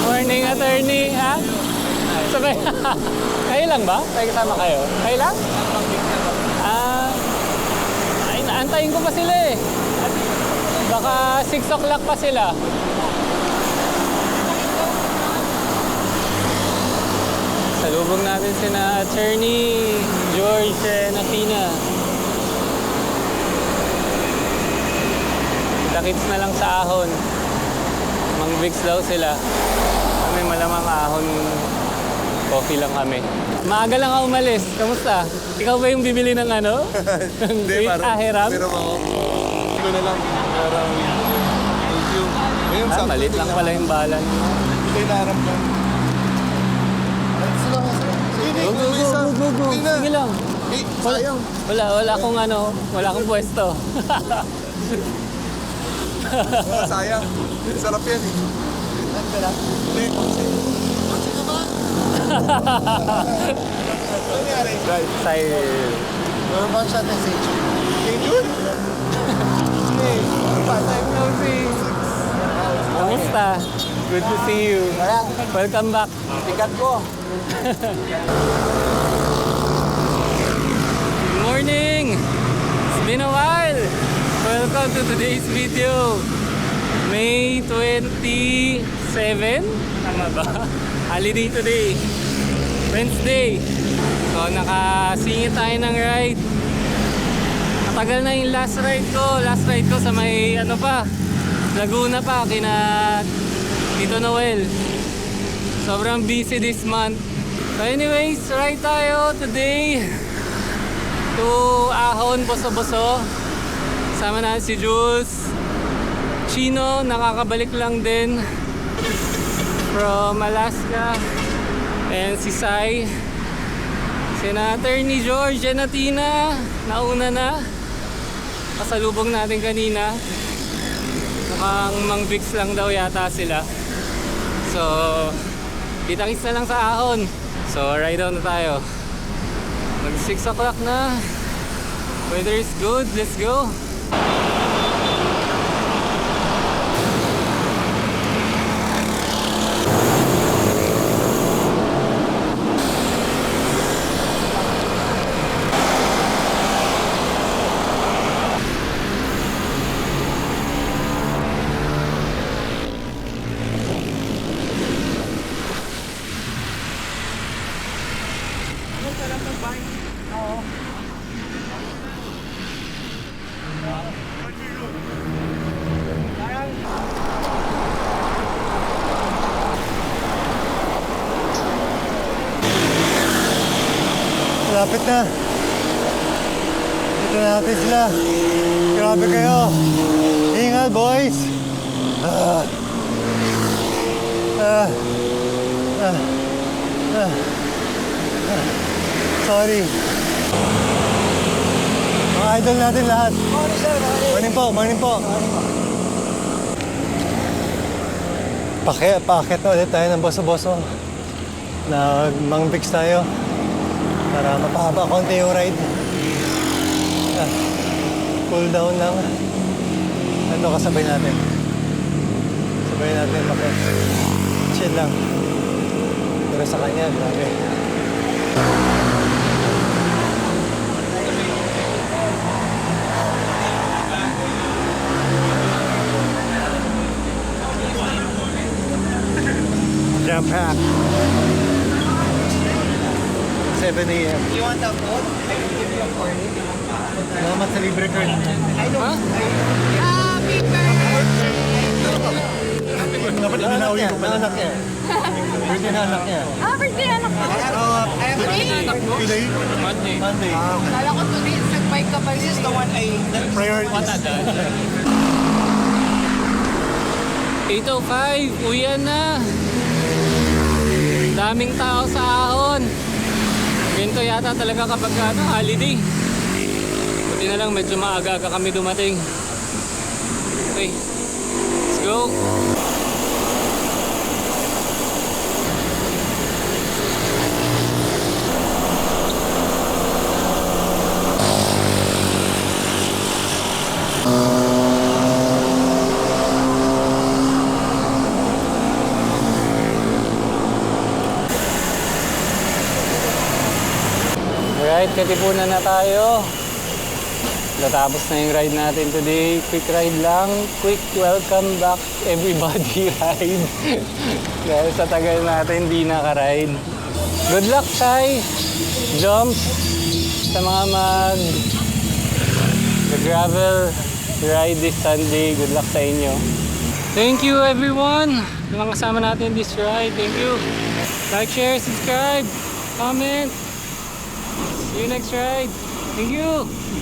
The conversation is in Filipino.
Morning, attorney, ha? Sabay, kayo lang ba? Tayo kasama kayo? Kayo lang? Ay, naantayin ko pa sila eh. Baka 6 o'clock pa sila. Salubog natin sina Attorney George Natina. Kita-kits na lang sa ahon. Mang Vicks daw sila. Kami malamang ahon. Coffee lang kami. Maaga lang ako umalis. Kamusta? Ikaw ba yung bibili ng ano? Hindi, parang Ahiram? pero ako. Ito na lang. Parang thank you. Ngayon, Malit lang pala yung balan. Hindi kayo naharap lang. Sige, Go. Sige lang. Eh, sayang. Wala akong ano, wala akong pwesto. Sayang. Sarap yan eh. Hindi. Sino ba? Ano nangyari? Side. Meron bang shot message? Thank you. Hey, Time no see. Kamusta? Good to see you. Welcome back. Tikat ko. Good morning! It's been a while! Welcome to today's video. May 27? Tama ba? Holiday today. Wednesday. So nakasingit tayo ng ride. Matagal na yung last ride ko. Last ride ko sa may ano pa, Laguna pa, kina Tito Noel. Sobrang busy this month. So anyways, ride tayo today to Ahon, Boso-Boso. Sama na si Jules. Chino, nakakabalik lang din from Alaska. And si Sai. Senator ni George Natina, nauna na. Kasalubong natin kanina. Mukhang Mang Vicks lang daw yata sila. So, kita-kits na lang sa Ahon. So, ride down na tayo. Mag 6 o'clock na. Weather is good. Let's go. Malapit na. Dito na natin sila. Grabe kayo. Ingat, boys. Sorry. Mga idol natin lahat. Morning po, morning po. Paakit na ulit tayo ng boso-boso. Mang Vicks tayo. Para mapahaba konti yung ride. Cool down lang. Ano kasabay natin? Sabay natin chill lang. Pero sa kanya, grabe. Jam pack. 7 a.m. You want a code? I can give you a code. Salamat sa libre card. I know. Huh? Happy birthday! Dapat inanawin ko pala. Anak niya. Birthday na anak niya. Birthday anak ko. Today? Monday. Monday. Kala ko today, nag-bike ka pa. This is the one I... Priorities. 8:05, uwian na. Daming tao sa Ahon. Ganito yata talaga kapag holiday. Buti na lang medyo maaga kami dumating. Okay, let's go. Alright, katipunan na tayo. Natapos na yung ride natin today. Quick ride lang. Quick welcome back everybody ride. Dahil sa tagal natin, hindi naka-ride. Good luck, Chai! Jump! Sa mga gravel ride this Sunday. Good luck sa inyo. Thank you everyone! Mga kasama natin this ride. Thank you. Like, share, subscribe, comment. See you next ride. Thank you!